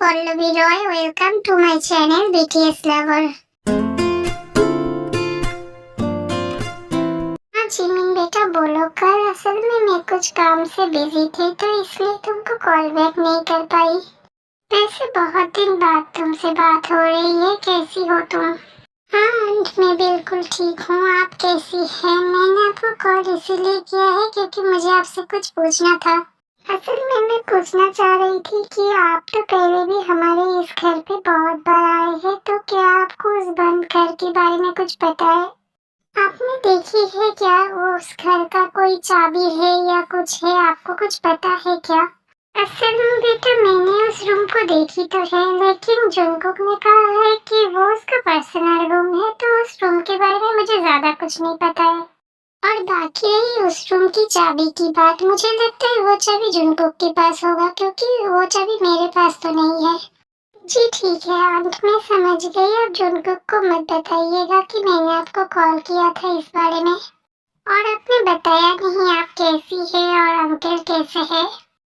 Pallavi Roy. Welcome to my channel BTS Lover. हाँ Jimin बेटा बोलो। कल असल में मैं कुछ काम से बिजी थी तो इसलिए तुमको कॉल बैक नहीं कर पाई। वैसे बहुत दिन बाद तुमसे बात हो रही है, कैसी हो तुम? हाँ मैं बिल्कुल ठीक हूँ, आप कैसी हैं? मैंने आपको कॉल इसीलिए किया है क्योंकि मुझे आपसे कुछ पूछना था। असल में मैं पूछना चाह रही थी कि आप तो पहले भी हमारे इस घर पे बहुत बार आए हैं, तो क्या आपको उस बंद घर के बारे में कुछ पता है? आपने देखी है क्या वो उस घर का कोई चाबी है या कुछ है? आपको कुछ पता है क्या? असल में बेटा मैंने उस रूम को देखी तो है, लेकिन जंगकुक ने कहा है कि वो उसका पर्सनल रूम है, तो उस रूम के बारे में मुझे ज्यादा कुछ नहीं पता है। और बाकी रही उस रूम की चाबी की बात, मुझे लगता है वो चाबी जंगकुक के पास होगा क्योंकि वो चाबी मेरे पास तो नहीं है। जी ठीक है, अंत में समझ गई। अब जंगकुक को मत बताइएगा कि मैंने आपको कॉल किया था इस बारे में। और आपने बताया नहीं आप कैसी है और अंकल कैसे है?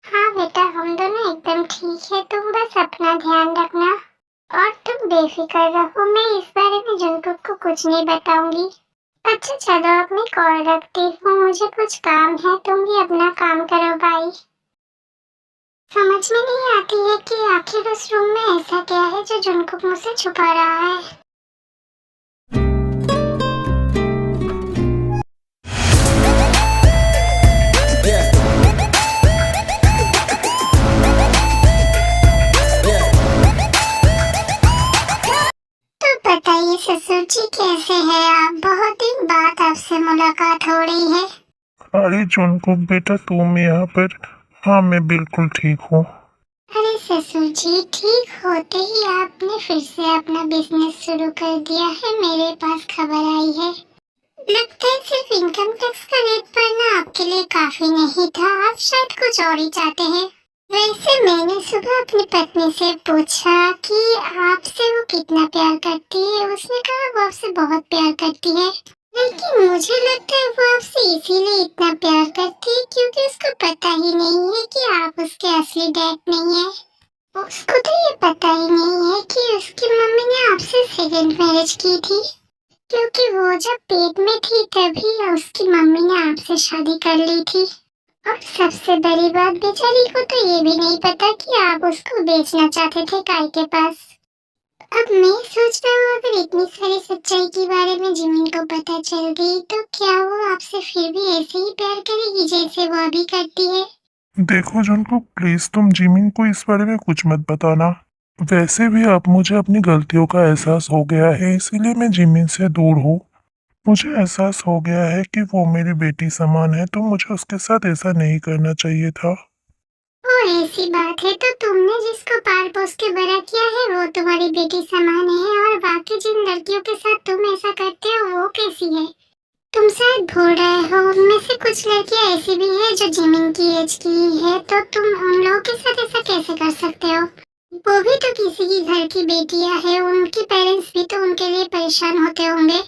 हाँ बेटा हम दोनों एकदम ठीक है, तुम बस अपना ध्यान रखना और तुम बेफिक्र रहो, मैं इस बारे में जंगकुक को कुछ नहीं बताऊंगी। अच्छा चलो अब मैं कॉल रखती हूँ, मुझे कुछ काम है, तुम भी अपना काम करो, बाय। समझ में नहीं आती है कि आखिर उस रूम में ऐसा क्या है जो जंगकुक मुझसे छुपा रहा है। तो बताइए ससुर जी कैसे हैं आप? बहुत दिन बाद आपसे मुलाकात हो रही है। अरे जंगकुक बेटा तुम यहाँ पर? हाँ मैं बिल्कुल ठीक हूँ। अरे ससुर जी ठीक होते ही आपने फिर से अपना बिजनेस शुरू कर दिया है, मेरे पास खबर आई है। लगता है सिर्फ इनकम टैक्स का रेट भरना आपके लिए काफी नहीं था, आप शायद कुछ और ही चाहते हैं। वैसे मैंने सुबह अपनी पत्नी से पूछा कि आपसे वो कितना प्यार करती है, उसने कहा वो आपसे बहुत प्यार करती है, लेकिन मुझे लगता है वो आपसे इसीलिए इतना प्यार करती है क्योंकि उसको पता ही नहीं है कि आप उसके असली डैड नहीं है। उसको तो ये पता ही नहीं है कि उसकी मम्मी ने आपसे सेकंड मैरिज की थी, क्योंकि वो जब पेट में थी तभी उसकी मम्मी ने आपसे शादी कर ली थी। और सबसे बड़ी बात बेचारी को तो ये भी नहीं पता कि आप उसको बेचना चाहते थे काय के पास। अब मैं सोच रहा हूँ अगर इतनी सारी सच्चाई के बारे में जिमिन को पता चल गई तो क्या वो आपसे फिर भी ऐसे ही प्यार करेगी जैसे वो अभी करती है? देखो जंगकुक प्लीज तुम जिमिन को इस बारे में कुछ मत बताना। वैसे भी अब मुझे अपनी गलतियों का एहसास हो गया है, इसीलिए मैं जिमिन से दूर हूँ। मुझे एहसास हो गया है कि वो मेरी बेटी समान है, तो मुझे उसके साथ ऐसा नहीं करना चाहिए था। वो ऐसी बात है तो तुमने जिसको पाल पोस के बड़ा किया है वो तुम्हारी बेटी समान है, और बाकी जिन लड़कियों के साथ तुम ऐसा करते हो वो कैसी है? तुम शायद भूल रहे हो उनमें से कुछ लड़कियां ऐसी भी है जो जिमिन की एज की है, तो तुम उन लोगों के साथ ऐसा कैसे कर सकते हो? वो भी तो किसी की घर की बेटियां हैं, उनके पेरेंट्स भी तो उनके लिए परेशान होते होंगे।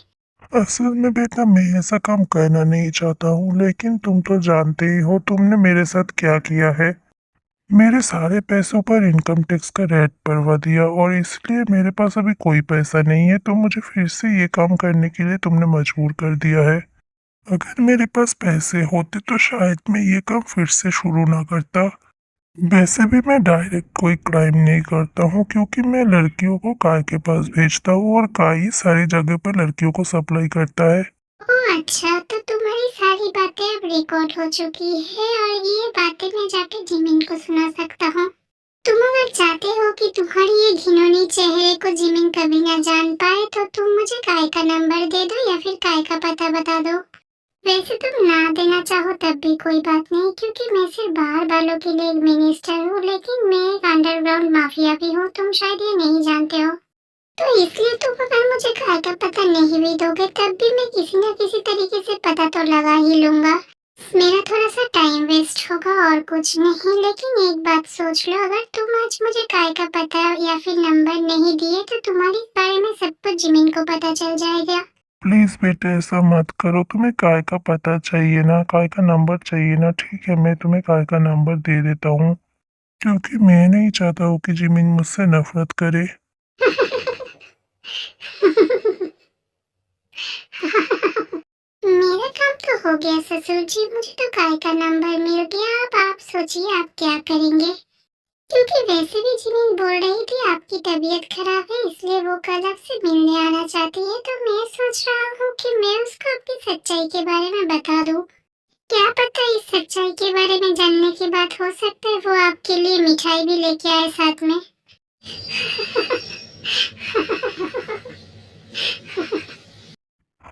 असल में बेटा मैं ऐसा काम करना नहीं चाहता हूँ, लेकिन तुम तो जानते ही हो तुमने मेरे साथ क्या किया है। मेरे सारे पैसों पर इनकम टैक्स का रेट बढ़वा दिया और इसलिए मेरे पास अभी कोई पैसा नहीं है, तो मुझे फिर से ये काम करने के लिए तुमने मजबूर कर दिया है। अगर मेरे पास पैसे होते तो शायद मैं ये काम फिर से शुरू ना करता। वैसे भी मैं डायरेक्ट कोई क्राइम नहीं करता हूँ क्योंकि मैं लड़कियों को काय के पास भेजता हूँ और काय ही सारी जगह पर लड़कियों को सप्लाई करता है। ओह अच्छा, तो तुम्हारी सारी बातें अब रिकॉर्ड हो चुकी है और ये बातें मैं जाके जिमिन को सुना सकता हूँ। तुम अगर चाहते हो कि तुम्हारी ये घिनौनी चेहरे को जिमिन कभी ना जान पाए तो तुम मुझे काय का नंबर दे दो या फिर काय का पता बता दो। वैसे तुम ना देना चाहो तब भी कोई बात नहीं, क्योंकि मैं सिर्फ बाहर वालों के लिए एक मिनिस्टर हूँ, लेकिन मैं एक अंडरग्राउंड माफिया भी हूँ, तुम शायद ये नहीं जानते हो। तो इसलिए तुम अगर मुझे काय का पता नहीं भी दोगे तब भी मैं किसी न किसी तरीके से पता तो लगा ही लूंगा। मेरा थोड़ा सा टाइम वेस्ट होगा और कुछ नहीं, लेकिन एक बात सोच लो, अगर तुम आज मुझे काय का पता या फिर नंबर नहीं दिए तो तुम्हारे बारे में सब कुछ जिमिन को पता चल जाएगा। प्लीज बेटे ऐसा मत करो, तुम्हें काय का पता चाहिए ना, काय का नंबर चाहिए ना, ठीक है मैं तुम्हें काय का नंबर दे देता हूँ। क्योंकि मैं नहीं चाहता हूँ कि जिमिन मुझसे नफरत करे। मेरा काम तो हो गया ससुर जी, मुझे तो काय का नंबर मिल गया। अब आप सोचिए आप क्या करेंगे, क्योंकि वैसे भी जिमिन बोल रही थी आपकी तबीयत खराब है, इसलिए वो कल आपसे मिलने आना चाहती है। तो मैं सोच रहा हूँ कि मैं उसको अपनी सच्चाई के बारे में बता दूँ। क्या पता इस सच्चाई के बारे में जानने के बाद हो सकता है वो आपके लिए मिठाई भी लेके आए साथ में।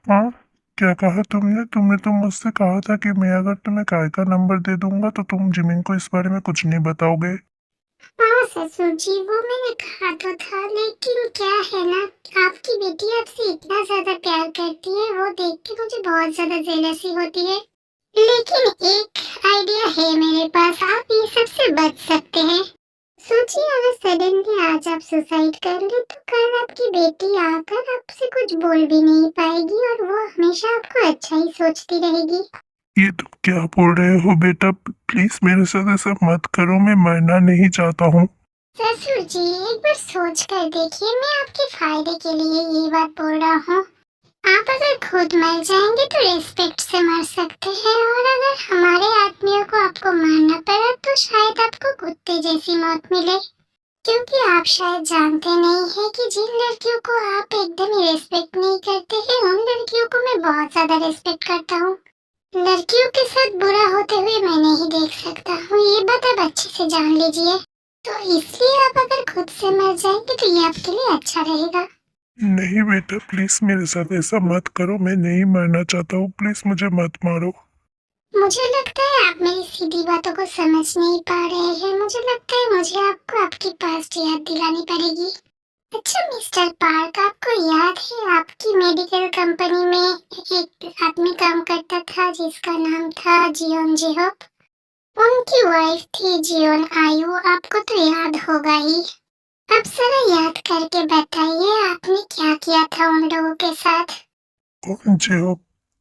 हाँ, क्या कहा तुमने? तुमने तो मुझसे कहा था कि मैं अगर तुम्हें काय का नंबर दे दूंगा तो तुम जिमिन को इस बारे में कुछ नहीं बताओगे। हाँ ससुर जी, वो मैंने कहा तो था, लेकिन क्या है ना, आपकी बेटी आपसे इतना ज्यादा प्यार करती है, वो देख के मुझे बहुत ज्यादा जेलसी होती है। लेकिन एक आइडिया है मेरे पास, आप ये सब से बच सकते हैं। सोचिए अगर सडनली आज आप सुसाइड कर ले तो कल आपकी बेटी आकर आपसे कुछ बोल भी नहीं पाएगी और वो हमेशा आपको अच्छा ही सोचती रहेगी। ये तुम क्या बोल रहे हो बेटा? प्लीज मेरे साथ ऐसा मत करो, मैं मरना नहीं चाहता हूँ। ससुर जी एक बार सोच कर देखिए, मैं आपके फायदे के लिए ये बात बोल रहा हूँ। आप अगर खुद मर जाएंगे तो रिस्पेक्ट से मर सकते हैं, और अगर हमारे आदमियों को आपको मारना पड़ा तो शायद आपको कुत्ते जैसी मौत मिले। क्योंकि आप शायद जानते नहीं हैं कि जिन लड़कियों को आप एकदम ही रिस्पेक्ट नहीं करते हैं, उन लड़कियों को मैं बहुत ज्यादा रिस्पेक्ट करता हूँ। लड़कियों के साथ बुरा होते हुए मैं नहीं देख सकता हूँ, ये बात आप अच्छे से जान लीजिए। तो इसलिए आप अगर खुद से मर जाएंगे तो ये आपके लिए अच्छा रहेगा। नहीं बेटा, प्लीज मेरे साथ ऐसा मत करो, मैं नहीं मरना चाहता हूँ, प्लीज मुझे मत मारो। मुझे लगता है आप मेरी सीधी बातों को समझ नहीं पा रहे हैं। मुझे लगता है मुझे आपको आपकी पास्ट याद दिलानी पड़ेगी। अच्छा मिस्टर पार्क, आपको याद है आपकी मेडिकल कंपनी में एक आदमी काम करता था जिसका नाम था जियोन जेहोप? उनकी वाइफ थी जियोन आयु, आपको तो याद होगा ही। अब जरा याद करके बताइए आपने क्या किया था उन लोगों के साथ। कौन से हो?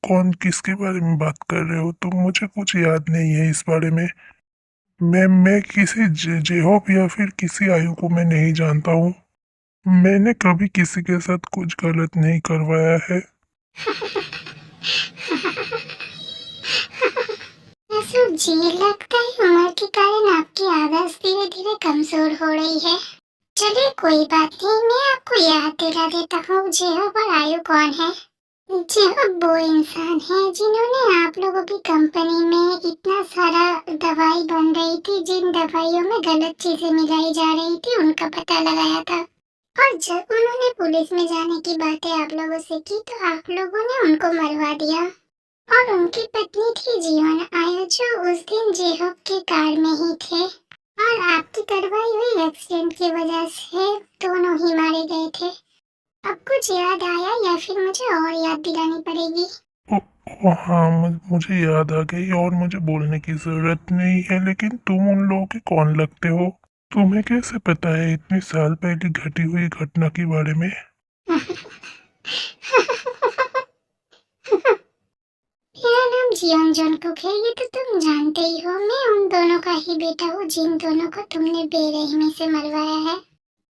कौन? किसके बारे में बात कर रहे हो तुम? मुझे कुछ याद नहीं है इस बारे में। मैं किसी जेहोप या फिर किसी आयु को मैं नहीं जानता हूँ। मैंने कभी किसी के साथ कुछ गलत नहीं करवाया है। ससुर जी लगता है उम्र के कारण आपकी आवाज धीरे धीरे कमजोर हो रही है। चलिए कोई बात नहीं, मैं आपको याद दिला देता हूँ जेहोप और आयु कौन है। जेहोप वो इंसान है जिन्होंने आप लोगों की कंपनी में इतना सारा दवाई बन रही थी, जिन दवाइयों में गलत चीजें मिलाई जा रही थी उनका पता लगाया था। और जब उन्होंने पुलिस में जाने की बातें आप लोगों से की तो आप लोगों ने उनको मरवा दिया। और उनकी पत्नी थी जियोन आयु, जो उस दिन जेहोप के कार में ही थे, और आपकी करवाई हुई एक्सीडेंट की वजह से दोनों ही मारे गए थे। अब कुछ याद आया या फिर मुझे और याद दिलानी पड़ेगी? हाँ, मुझे याद आ गई और मुझे बोलने की जरूरत नहीं है, लेकिन तुम उन लोगों के कौन लगते हो? तुम्हें कैसे पता है इतने साल पहले घटी हुई घटना के बारे में? मेरा नाम जियोन जंगकुक है, ये तो तुम जानते ही हो। मैं उन दोनों का ही बेटा हूँ जिन दोनों को तुमने बेरहमी से मरवाया है।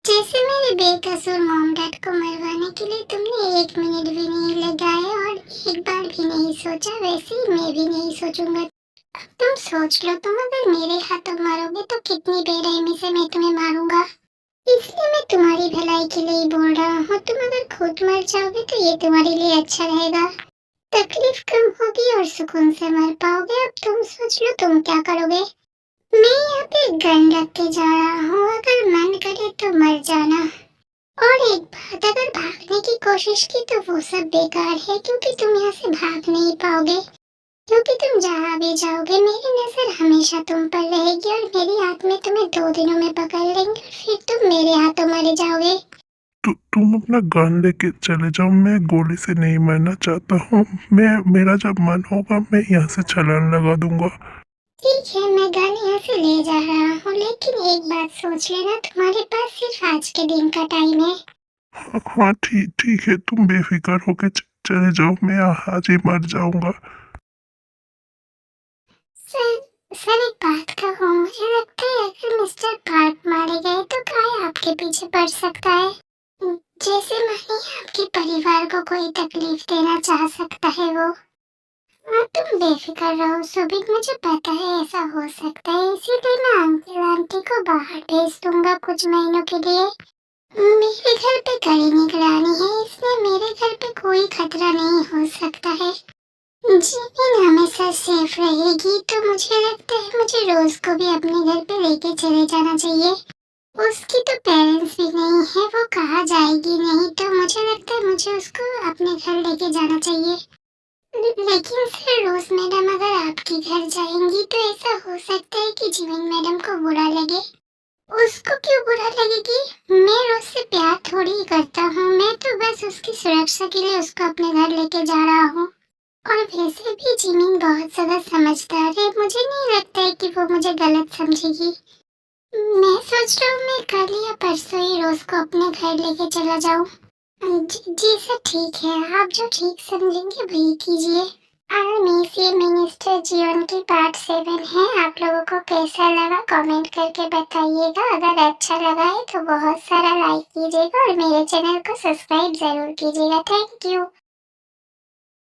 जैसे मेरे बेकसूर मॉम डैड को मरवाने के लिए तुमने 1 मिनट भी नहीं लगाया और एक बार भी नहीं सोचा, वैसे ही मैं भी नहीं सोचूंगा। अब तुम सोच लो, तुम अगर मेरे हाथों मरोगे तो कितनी बेरहमी से मैं तुम्हें मारूंगा। इसलिए मैं तुम्हारी भलाई के लिए ही बोल रहा हूँ। तुम अगर खुद मर जाओगे तो ये तुम्हारे लिए अच्छा रहेगा, तकलीफ कम होगी और सुकून से मर पाओगे। अब तुम सोच लो तुम क्या करोगे। मैं यहाँ पे गन रख के जा रहा हूँ, अगर मन करे तो मर जाना। और एक बात, अगर भागने की कोशिश की तो वो सब बेकार है, क्योंकि तुम यहाँ से भाग नहीं पाओगे। क्योंकि तुम जहाँ भी जाओगे मेरी नजर हमेशा तुम पर रहेगी, और मेरी आत्मा तुम्हें 2 दिनों में पकड़ लेंगे और फिर तुम मेरे हाथों मारे जाओगे। तुम अपना गन लेके चले जाओ, मैं गोली से नहीं मरना चाहता हूँ। मेरा जब मन होगा मैं यहाँ से छलांग लगा दूंगा। ठीक है, मैं गन यहाँ से ले जा रहा हूँ, लेकिन एक बात सोच लेना, तुम्हारे पास सिर्फ आज के दिन का टाइम है। हाँ ठीक ठीक है, तुम बेफिक्र होके चले जाओ, मैं आज ही मर जाऊंगा। सर एक बात कहूँ, मुझे लगता है अगर मिस्टर पार्क मारे गए तो काय आपके पीछे पड़ सकता है। जैसे मानिए आपके परिवार को कोई तकलीफ देना चाह सकता है वो। हाँ, तुम बेफिक्र रहो सुबिक, मुझे पता है ऐसा हो सकता है, इसीलिए मैं अंकल आंटी को बाहर भेज दूंगा कुछ महीनों के लिए। मेरे घर पे कड़ी निगरानी है, इसलिए मेरे घर पे कोई खतरा नहीं हो सकता है। ज़मीन हमेशा सेफ रहेगी, तो मुझे लगता है मुझे रोज को भी अपने घर पे लेके चले जाना चाहिए। उसकी तो पेरेंट्स भी नहीं है, वो कहाँ जाएगी नहीं, तो मुझे लगता है मुझे उसको अपने घर लेके जाना चाहिए। लेकिन सर रोज मैडम अगर आपके घर जाएंगी तो ऐसा हो सकता है कि जिमिन मैडम को बुरा लगे। उसको क्यों बुरा लगेगी? मैं रोज से प्यार थोड़ी ही करता हूँ, मैं तो बस उसकी सुरक्षा के लिए उसको अपने घर लेके जा रहा हूँ। और वैसे भी जिमिन बहुत ज्यादा समझदार है, मुझे नहीं लगता है कि वो मुझे गलत समझेगी। मैं सोच रहा हूँ मैं कल या परसों ही रोज को अपने घर लेके चला जाऊँ। जी सर ठीक है, आप जो ठीक समझेंगे वही कीजिए। ये मिनिस्टर जीवन की पार्ट 7 है। आप लोगों को कैसा लगा कमेंट करके बताइएगा। अगर अच्छा लगा है तो बहुत सारा लाइक कीजिएगा और मेरे चैनल को सब्सक्राइब जरूर कीजिएगा। Thank you.